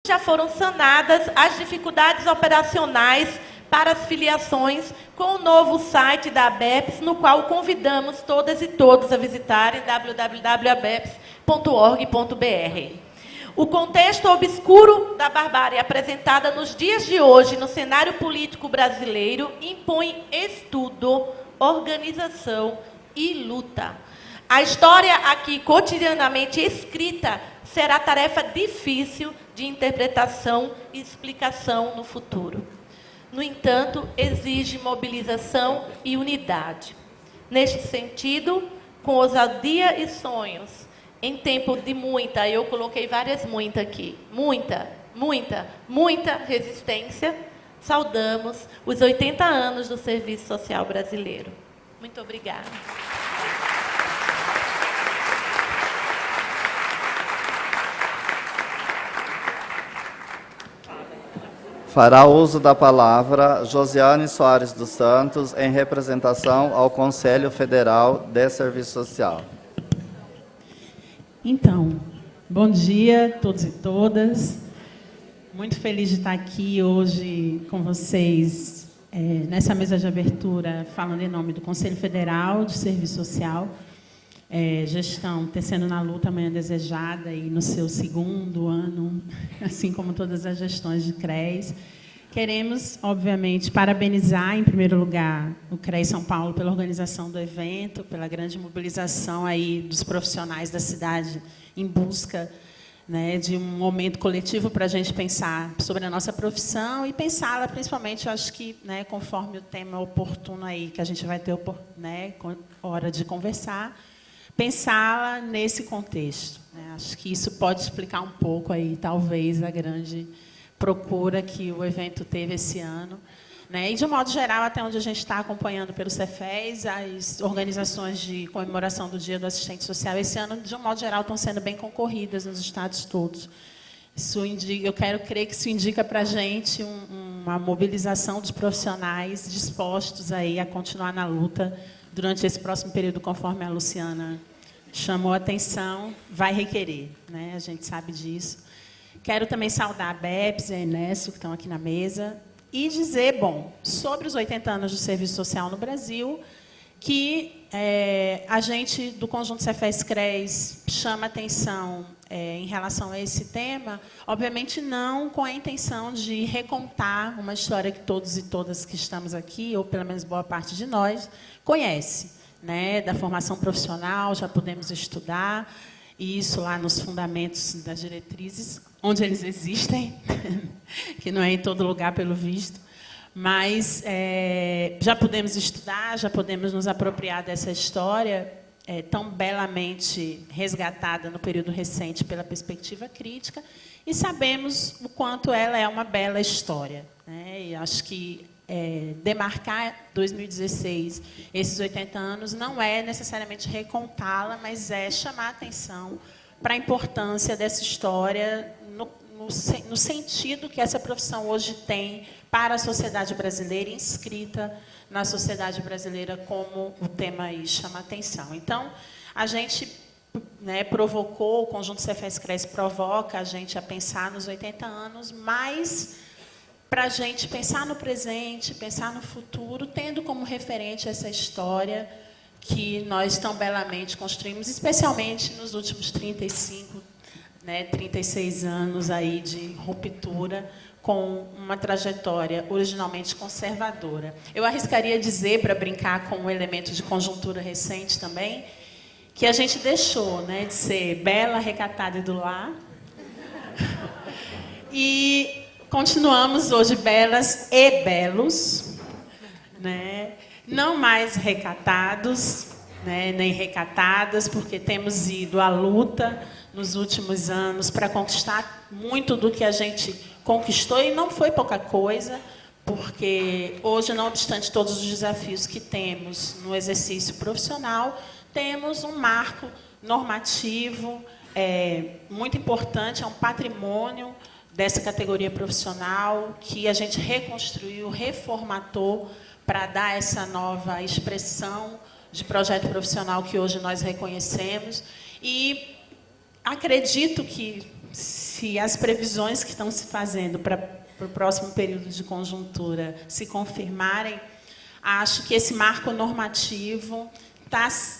já foram sanadas as dificuldades operacionais para as filiações com o novo site da ABEPS, no qual convidamos todas e todos a visitarem www.abeps.org.br. O contexto obscuro da barbárie apresentada nos dias de hoje no cenário político brasileiro impõe estudo, organização e luta. A história aqui cotidianamente escrita será tarefa difícil de interpretação e explicação no futuro. No entanto, exige mobilização e unidade. Neste sentido, com ousadia e sonhos, em tempo de muita, eu coloquei várias muita aqui, muita resistência, saudamos os 80 anos do Serviço Social Brasileiro. Muito obrigada. Fará uso da palavra Josiane Soares dos Santos, em representação ao Conselho Federal de Serviço Social. Então, bom dia a todos e todas. Muito feliz de estar aqui hoje com vocês, nessa mesa de abertura, falando em nome do Conselho Federal de Serviço Social. Gestão Tecendo na Luta, Amanhã Desejada, e no seu segundo ano, assim como todas as gestões de CRES. Queremos, obviamente, parabenizar, em primeiro lugar, o CRES São Paulo pela organização do evento, pela grande mobilização aí dos profissionais da cidade em busca, né, de um momento coletivo para a gente pensar sobre a nossa profissão e pensá-la, principalmente, eu acho que, né, conforme o tema oportuno aí, que a gente vai ter, né, hora de conversar, pensá-la nesse contexto, né? Acho que isso pode explicar um pouco aí, talvez, a grande procura que o evento teve esse ano, né? E, de um modo geral, até onde a gente está acompanhando pelo Cefes, as organizações de comemoração do Dia do Assistente Social, esse ano, de um modo geral, estão sendo bem concorridas nos estados todos. Isso indica, eu quero crer que isso indica para a gente uma mobilização dos profissionais dispostos aí a continuar na luta durante esse próximo período, conforme a Luciana chamou a atenção, vai requerer, né? A gente sabe disso. Quero também saudar a ABEPS e a Enécio, que estão aqui na mesa, e dizer, bom, sobre os 80 anos do Serviço Social no Brasil, que a gente, do Conjunto Cefes-CRES, chama atenção em relação a esse tema, obviamente não com a intenção de recontar uma história que todos e todas que estamos aqui, ou pelo menos boa parte de nós, conhece, né, da formação profissional, já podemos estudar, e isso lá nos fundamentos das diretrizes, onde eles existem, que não é em todo lugar, pelo visto, mas já podemos estudar, já podemos nos apropriar dessa história tão belamente resgatada no período recente pela perspectiva crítica, e sabemos o quanto ela é uma bela história, né? E acho que demarcar 2016, esses 80 anos, não é necessariamente recontá-la, mas é chamar a atenção para a importância dessa história no sentido que essa profissão hoje tem para a sociedade brasileira, inscrita na sociedade brasileira, como o tema aí chama a atenção. Então, a gente, né, provocou, o Conjunto Cefes-CRES provoca a gente a pensar nos 80 anos, mas para a gente pensar no presente, pensar no futuro, tendo como referente essa história que nós tão belamente construímos, especialmente nos últimos 35, 36 anos aí de ruptura, com uma trajetória originalmente conservadora. Eu arriscaria dizer, para brincar com um elemento de conjuntura recente também, que a gente deixou, né, de ser bela, recatada e do lar, e continuamos hoje belas e belos, né? Não mais recatados, né, nem recatadas, porque temos ido à luta nos últimos anos para conquistar muito do que a gente conquistou, e não foi pouca coisa, porque hoje, não obstante todos os desafios que temos no exercício profissional, temos um marco normativo muito importante, é um patrimônio dessa categoria profissional que a gente reconstruiu, reformatou para dar essa nova expressão de projeto profissional que hoje nós reconhecemos. E acredito que, se as previsões que estão se fazendo para o próximo período de conjuntura se confirmarem, acho que esse marco normativo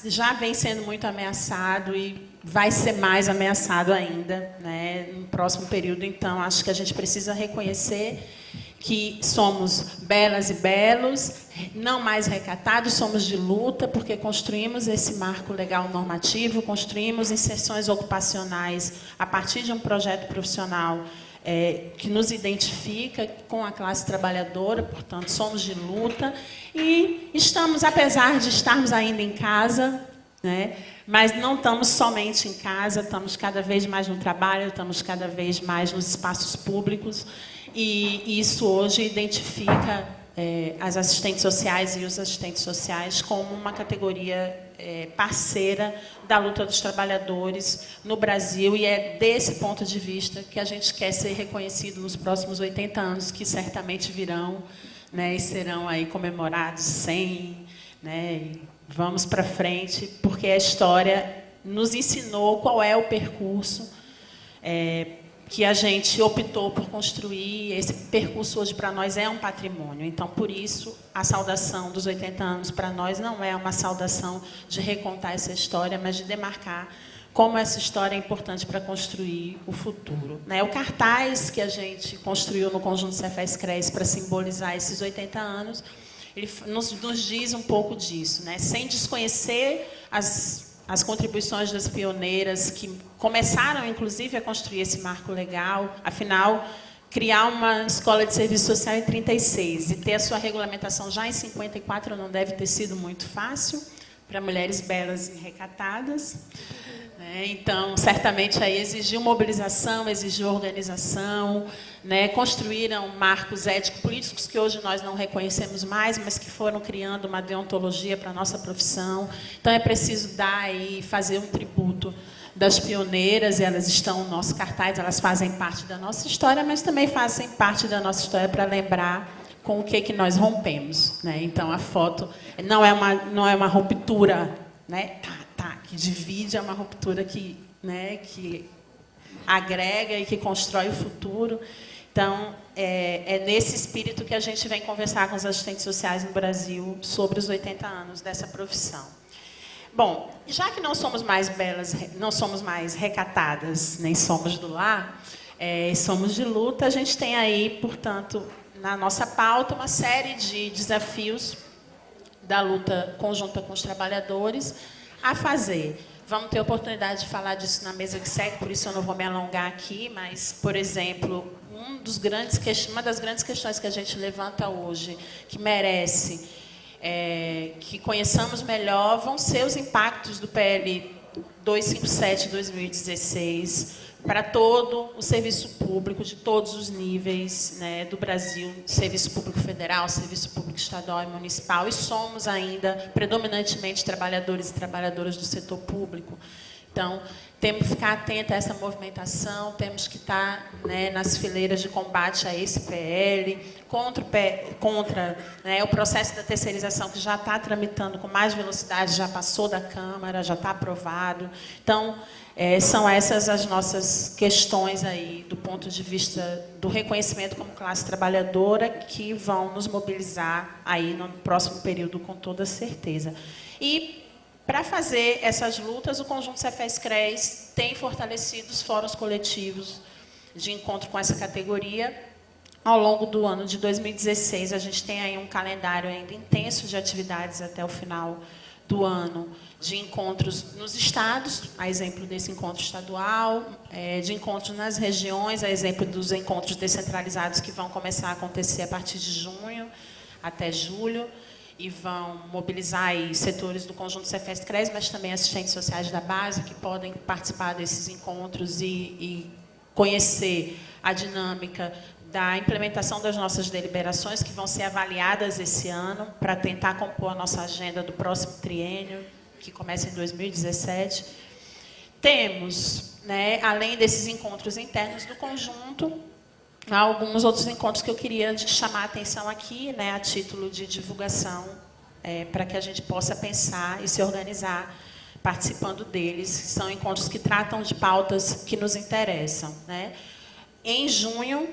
já vem sendo muito ameaçado e vai ser mais ameaçado ainda, né, no próximo período. Então, acho que a gente precisa reconhecer que somos belas e belos, não mais recatados, somos de luta, porque construímos esse marco legal normativo, construímos inserções ocupacionais a partir de um projeto profissional que nos identifica com a classe trabalhadora, portanto, somos de luta, e estamos, apesar de estarmos ainda em casa, né, mas não estamos somente em casa, estamos cada vez mais no trabalho, estamos cada vez mais nos espaços públicos, e isso hoje identifica as assistentes sociais e os assistentes sociais como uma categoria parceira da luta dos trabalhadores no Brasil, e é desse ponto de vista que a gente quer ser reconhecido nos próximos 80 anos, que certamente virão, né, e serão aí comemorados 100, né, e vamos para frente, porque a história nos ensinou qual é o percurso que a gente optou por construir. Esse percurso hoje para nós é um patrimônio. Então, por isso, a saudação dos 80 anos para nós não é uma saudação de recontar essa história, mas de demarcar como essa história é importante para construir o futuro. O cartaz que a gente construiu no Conjunto Cefes-CRES para simbolizar esses 80 anos, ele nos diz um pouco disso, né? Sem desconhecer as contribuições das pioneiras que começaram, inclusive, a construir esse marco legal. Afinal, criar uma escola de serviço social em 36 e ter a sua regulamentação já em 54 não deve ter sido muito fácil para mulheres belas e recatadas, né? Então, certamente, aí exigiu mobilização, exigiu organização, né? Construíram marcos ético-políticos que hoje nós não reconhecemos mais, mas que foram criando uma deontologia para a nossa profissão. Então, é preciso dar e fazer um tributo das pioneiras, e elas estão no nosso cartaz, elas fazem parte da nossa história, mas também fazem parte da nossa história para lembrar com o que nós rompemos, né? Então, a foto não é uma ruptura, né, que divide, é uma ruptura que, né, que agrega e que constrói o futuro. Então, é nesse espírito que a gente vem conversar com os assistentes sociais no Brasil sobre os 80 anos dessa profissão. Bom, já que não somos mais belas, não somos mais recatadas, nem somos do lar, somos de luta, a gente tem aí, portanto, na nossa pauta, uma série de desafios da luta conjunta com os trabalhadores a fazer. Vamos ter oportunidade de falar disso na mesa que segue, por isso eu não vou me alongar aqui, mas, por exemplo, uma das grandes questões que a gente levanta hoje, que merece que conheçamos melhor, vão ser os impactos do PL 257 de 2016 para todo o serviço público, de todos os níveis, né, do Brasil, serviço público federal, serviço público estadual e municipal, e somos ainda predominantemente trabalhadores e trabalhadoras do setor público. Então, temos que ficar atentos a essa movimentação, temos que estar, né, nas fileiras de combate a esse PL, contra né, o processo da terceirização, que já está tramitando com mais velocidade, já passou da Câmara, já está aprovado. Então, são essas as nossas questões aí, do ponto de vista do reconhecimento como classe trabalhadora, que vão nos mobilizar aí no próximo período, com toda certeza. E, para fazer essas lutas, o Conjunto Cefes-CRES tem fortalecido os fóruns coletivos de encontro com essa categoria. Ao longo do ano de 2016, a gente tem aí um calendário ainda intenso de atividades até o final do ano, de encontros nos estados, a exemplo desse encontro estadual, de encontros nas regiões, a exemplo dos encontros descentralizados que vão começar a acontecer a partir de junho até julho, e vão mobilizar aí setores do Conjunto Cefes-CRES, mas também assistentes sociais da base, que podem participar desses encontros e conhecer a dinâmica da implementação das nossas deliberações, que vão ser avaliadas esse ano, para tentar compor a nossa agenda do próximo triênio, que começa em 2017. Temos, né, além desses encontros internos do conjunto, há alguns outros encontros que eu queria chamar a atenção aqui, né, a título de divulgação, para que a gente possa pensar e se organizar participando deles. São encontros que tratam de pautas que nos interessam, né? Em junho,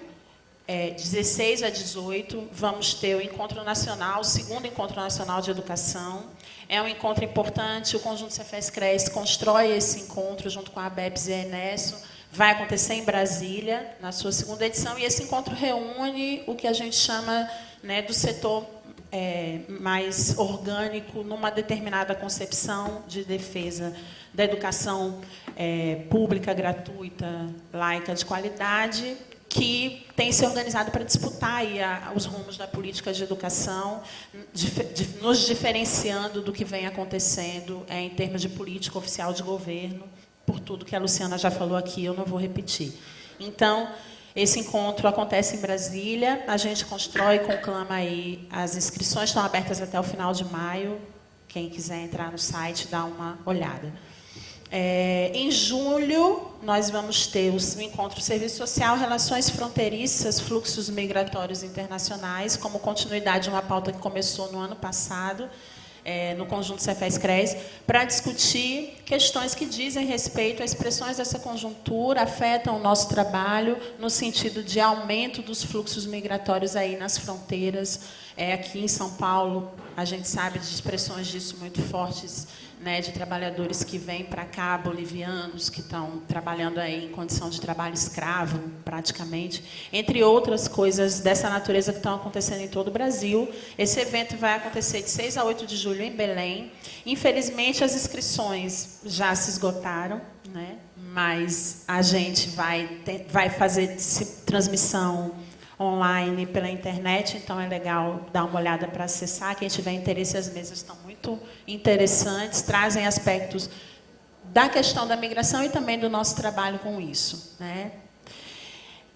16 a 18, vamos ter o Encontro Nacional, o segundo Encontro Nacional de Educação. É um encontro importante, o Conjunto Cefes-Cres constrói esse encontro junto com a ABEPS e a Enesso. Vai acontecer em Brasília, na sua segunda edição, e esse encontro reúne o que a gente chama, né, do setor mais orgânico, numa determinada concepção de defesa da educação pública, gratuita, laica, de qualidade, que tem se organizado para disputar aí os rumos da política de educação, nos diferenciando do que vem acontecendo em termos de política oficial de governo, por tudo que a Luciana já falou aqui, eu não vou repetir. Então, esse encontro acontece em Brasília, a gente constrói e conclama aí, as inscrições estão abertas até o final de maio, quem quiser entrar no site, dá uma olhada. Em julho, nós vamos ter o encontro Serviço Social, Relações Fronteiriças, Fluxos Migratórios Internacionais, como continuidade de uma pauta que começou no ano passado, no Conjunto Cefes-Cres, para discutir questões que dizem respeito a expressões dessa conjuntura, afetam o nosso trabalho, no sentido de aumento dos fluxos migratórios aí nas fronteiras. Aqui em São Paulo, a gente sabe de expressões disso muito fortes, né, de trabalhadores que vêm para cá, bolivianos, que estão trabalhando aí em condição de trabalho escravo, praticamente, entre outras coisas dessa natureza que estão acontecendo em todo o Brasil. Esse evento vai acontecer de 6 a 8 de julho em Belém. Infelizmente, as inscrições já se esgotaram, né, mas a gente vai fazer transmissão online pela internet, então é legal dar uma olhada para acessar. Quem tiver interesse, as mesas estão muito interessantes, trazem aspectos da questão da migração e também do nosso trabalho com isso, né?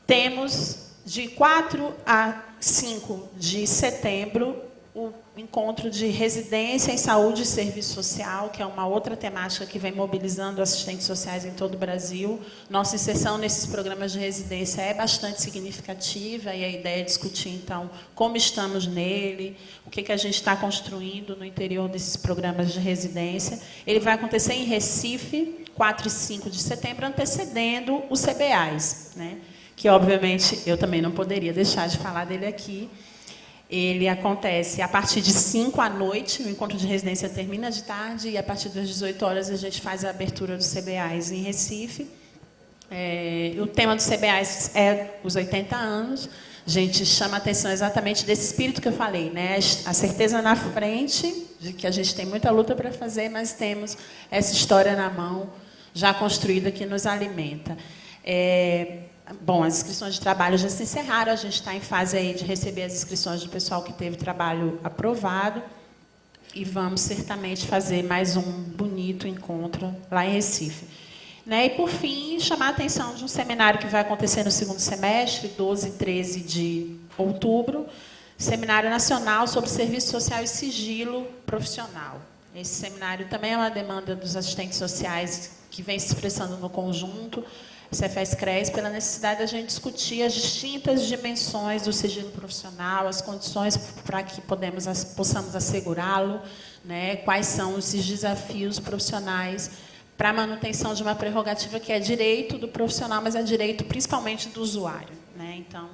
Temos de 4 a 5 de setembro o encontro de residência em saúde e serviço social, que é uma outra temática que vem mobilizando assistentes sociais em todo o Brasil. Nossa inserção nesses programas de residência é bastante significativa, e a ideia é discutir, então, como estamos nele, o que a gente está construindo no interior desses programas de residência. Ele vai acontecer em Recife, 4 e 5 de setembro, antecedendo os CBAs, né? Que, obviamente, eu também não poderia deixar de falar dele aqui. Ele acontece a partir de 5 à noite, o encontro de residência termina de tarde, e a partir das 18 horas a gente faz a abertura dos CBAs em Recife. O tema dos CBAs é os 80 anos. A gente chama a atenção exatamente desse espírito que eu falei, né? A certeza na frente de que a gente tem muita luta para fazer, mas temos essa história na mão, já construída, que nos alimenta. Bom, as inscrições de trabalho já se encerraram, a gente está em fase aí de receber as inscrições do pessoal que teve trabalho aprovado, e vamos certamente fazer mais um bonito encontro lá em Recife. Né? E, por fim, chamar a atenção de um seminário que vai acontecer no segundo semestre, 12 e 13 de outubro, Seminário Nacional sobre Serviço Social e Sigilo Profissional. Esse seminário também é uma demanda dos assistentes sociais que vem se expressando no conjunto Cefes-Cres, pela necessidade da gente discutir as distintas dimensões do sigilo profissional, as condições para que possamos assegurá-lo, né? Quais são esses desafios profissionais para a manutenção de uma prerrogativa que é direito do profissional, mas é direito principalmente do usuário, né? Então,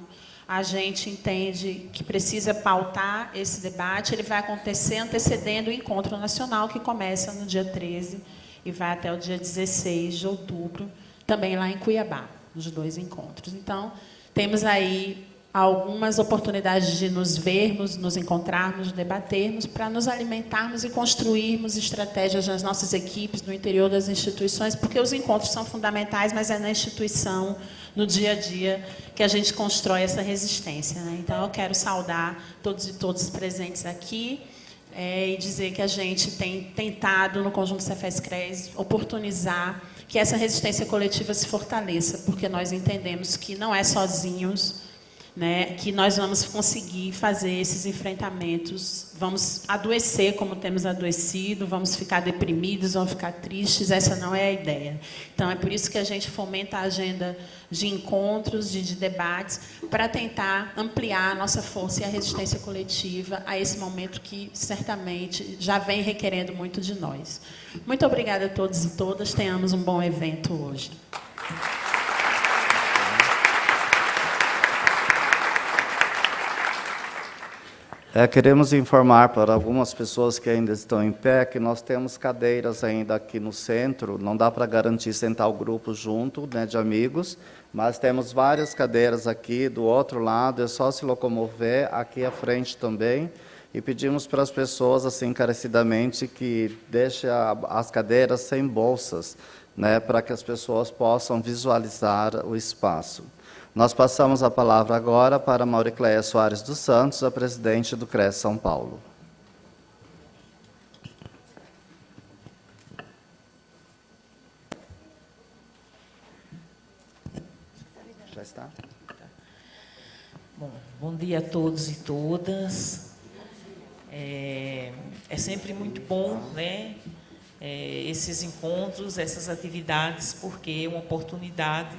a gente entende que precisa pautar esse debate. Ele vai acontecer antecedendo o Encontro Nacional, que começa no dia 13 e vai até o dia 16 de outubro, também lá em Cuiabá, os 2 encontros. Então, temos aí algumas oportunidades de nos vermos, nos encontrarmos, debatermos, para nos alimentarmos e construirmos estratégias nas nossas equipes, no interior das instituições, porque os encontros são fundamentais, mas é na instituição, no dia a dia, que a gente constrói essa resistência, né? Então, eu quero saudar todos e todas presentes aqui, e dizer que a gente tem tentado, no Conjunto Cefes-Cres, oportunizar que essa resistência coletiva se fortaleça, porque nós entendemos que não é sozinhos, né, que nós vamos conseguir fazer esses enfrentamentos. Vamos adoecer como temos adoecido, vamos ficar deprimidos, vamos ficar tristes, essa não é a ideia. Então, é por isso que a gente fomenta a agenda de encontros, de debates, para tentar ampliar a nossa força e a resistência coletiva a esse momento que, certamente, já vem requerendo muito de nós. Muito obrigada a todos e todas, tenhamos um bom evento hoje. Queremos informar para algumas pessoas que ainda estão em pé que nós temos cadeiras ainda aqui no centro. Não dá para garantir sentar o grupo junto, né, de amigos, mas temos várias cadeiras aqui do outro lado, é só se locomover, aqui à frente também. E pedimos para as pessoas, assim, encarecidamente, que deixem as cadeiras sem bolsas, né, para que as pessoas possam visualizar o espaço. Nós passamos a palavra agora para Mauricléia Soares dos Santos, a presidente do CRES São Paulo. Já está? Bom dia a todos e todas. É sempre muito bom, né, esses encontros, essas atividades, porque é uma oportunidade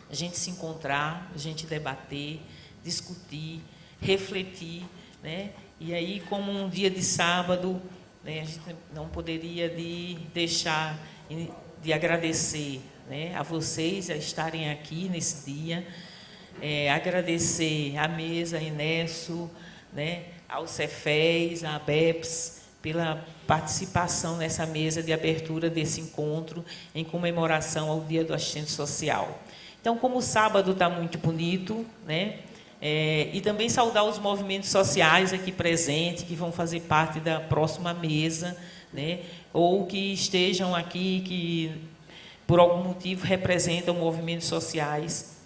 a gente se encontrar, a gente debater, discutir, refletir, né? E aí, como um dia de sábado, né, a gente não poderia deixar de agradecer, né, a vocês a estarem aqui nesse dia, agradecer à mesa, a Inesso, né, ao Cefes, à ABEPS, pela participação nessa mesa de abertura desse encontro em comemoração ao Dia do Assistente Social. Então, como o sábado está muito bonito, né, e também saudar os movimentos sociais aqui presentes, que vão fazer parte da próxima mesa, né, ou que estejam aqui, que por algum motivo representam movimentos sociais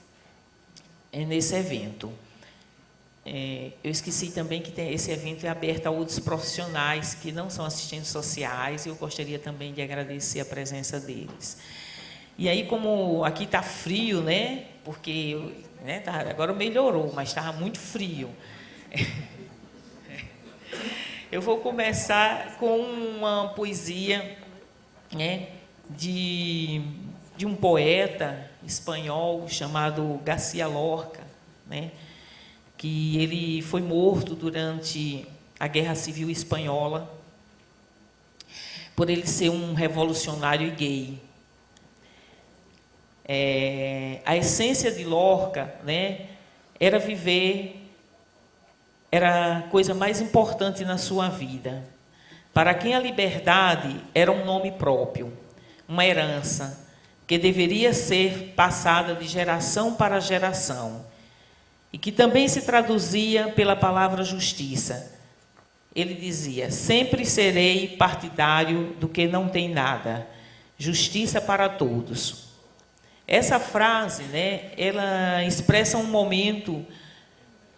nesse evento. Eu esqueci também que esse evento é aberto a outros profissionais que não são assistentes sociais, e eu gostaria também de agradecer a presença deles. E aí, como aqui está frio, né, porque, né, agora melhorou, mas estava muito frio. Eu vou começar com uma poesia, né, de um poeta espanhol chamado García Lorca, né, que ele foi morto durante a Guerra Civil Espanhola por ele ser um revolucionário e gay. A essência de Lorca, né, era viver, era a coisa mais importante na sua vida. Para quem a liberdade era um nome próprio, uma herança, que deveria ser passada de geração para geração, e que também se traduzia pela palavra justiça. Ele dizia: sempre serei partidário do que não tem nada, justiça para todos. Essa frase, né, ela expressa um momento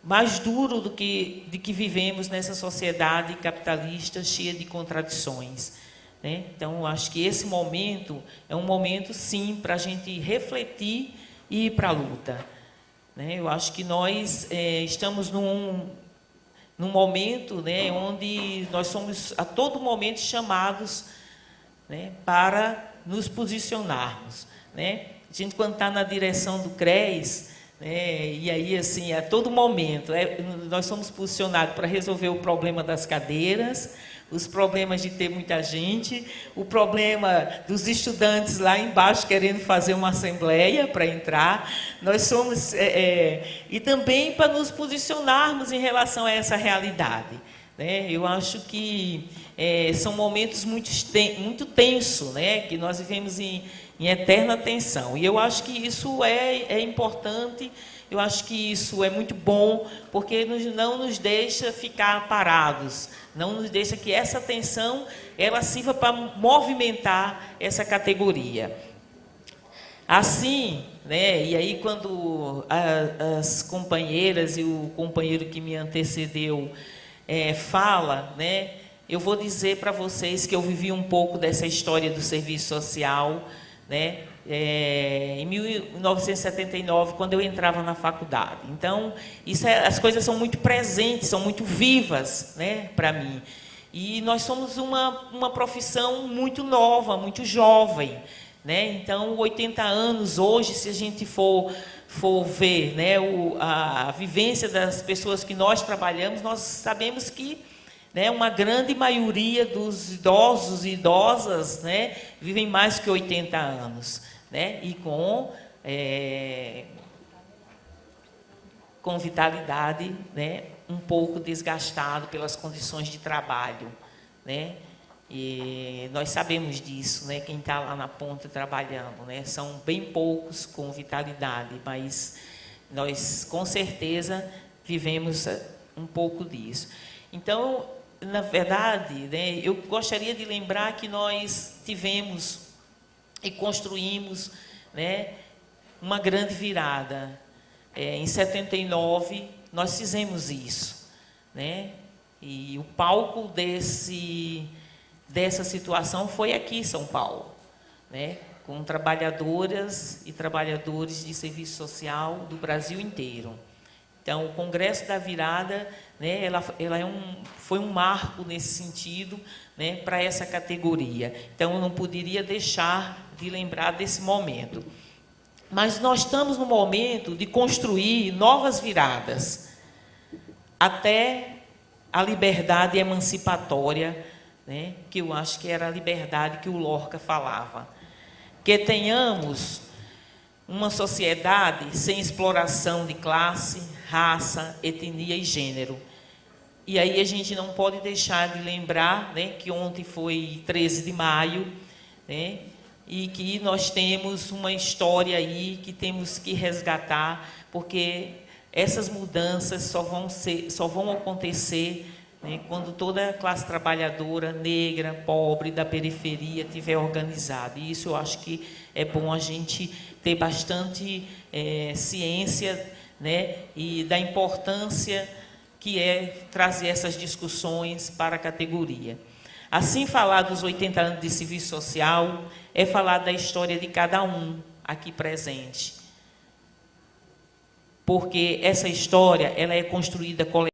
mais duro de que vivemos nessa sociedade capitalista cheia de contradições, né? Então, eu acho que esse momento é um momento, sim, para a gente refletir e ir para a luta, né? Eu acho que nós estamos num momento, né, onde nós somos a todo momento chamados, né, para nos posicionarmos, né? A gente, quando está na direção do CRES, né, e aí, assim, a todo momento, nós somos posicionados para resolver o problema das cadeiras, os problemas de ter muita gente, o problema dos estudantes lá embaixo querendo fazer uma assembleia para entrar. Nós somos... e também para nos posicionarmos em relação a essa realidade, né? Eu acho que são momentos muito tensos, né, que nós vivemos em eterna tensão. E eu acho que isso é importante, eu acho que isso é muito bom, porque não nos deixa ficar parados, não nos deixa que essa tensão ela sirva para movimentar essa categoria. Assim, né, e aí quando as companheiras e o companheiro que me antecedeu fala, né, eu vou dizer para vocês que eu vivi um pouco dessa história do serviço social, né, em 1979, quando eu entrava na faculdade. Então, as coisas são muito presentes, são muito vivas, né, para mim. E nós somos uma profissão muito nova, muito jovem, né? Então, 80 anos hoje, se a gente for ver, né, a vivência das pessoas que nós trabalhamos, nós sabemos que, né, uma grande maioria dos idosos e idosas, né, vivem mais que 80 anos, né, e com vitalidade, né, um pouco desgastado pelas condições de trabalho, né, e nós sabemos disso, né, quem está lá na ponta trabalhando, né, são bem poucos com vitalidade, mas nós, com certeza, vivemos um pouco disso. Então, na verdade, né, eu gostaria de lembrar que nós tivemos e construímos, né, uma grande virada. Em 79, nós fizemos isso, né, e o palco dessa situação foi aqui em São Paulo, né, com trabalhadoras e trabalhadores de serviço social do Brasil inteiro. Então, o Congresso da Virada, né, foi um marco nesse sentido, né, para essa categoria. Então, eu não poderia deixar de lembrar desse momento. Mas nós estamos no momento de construir novas viradas, até a liberdade emancipatória, né, que eu acho que era a liberdade que o Lorca falava. Que tenhamos uma sociedade sem exploração de classe, raça, etnia e gênero. E aí a gente não pode deixar de lembrar, né, que ontem foi 13 de maio, né, e que nós temos uma história aí que temos que resgatar, porque essas mudanças só vão acontecer, né, quando toda a classe trabalhadora, negra, pobre, da periferia estiver organizada. E isso eu acho que é bom a gente ter bastante ciência, né, e da importância que é trazer essas discussões para a categoria. Assim, falar dos 80 anos de serviço social é falar da história de cada um aqui presente. Porque essa história ela é construída coletivamente.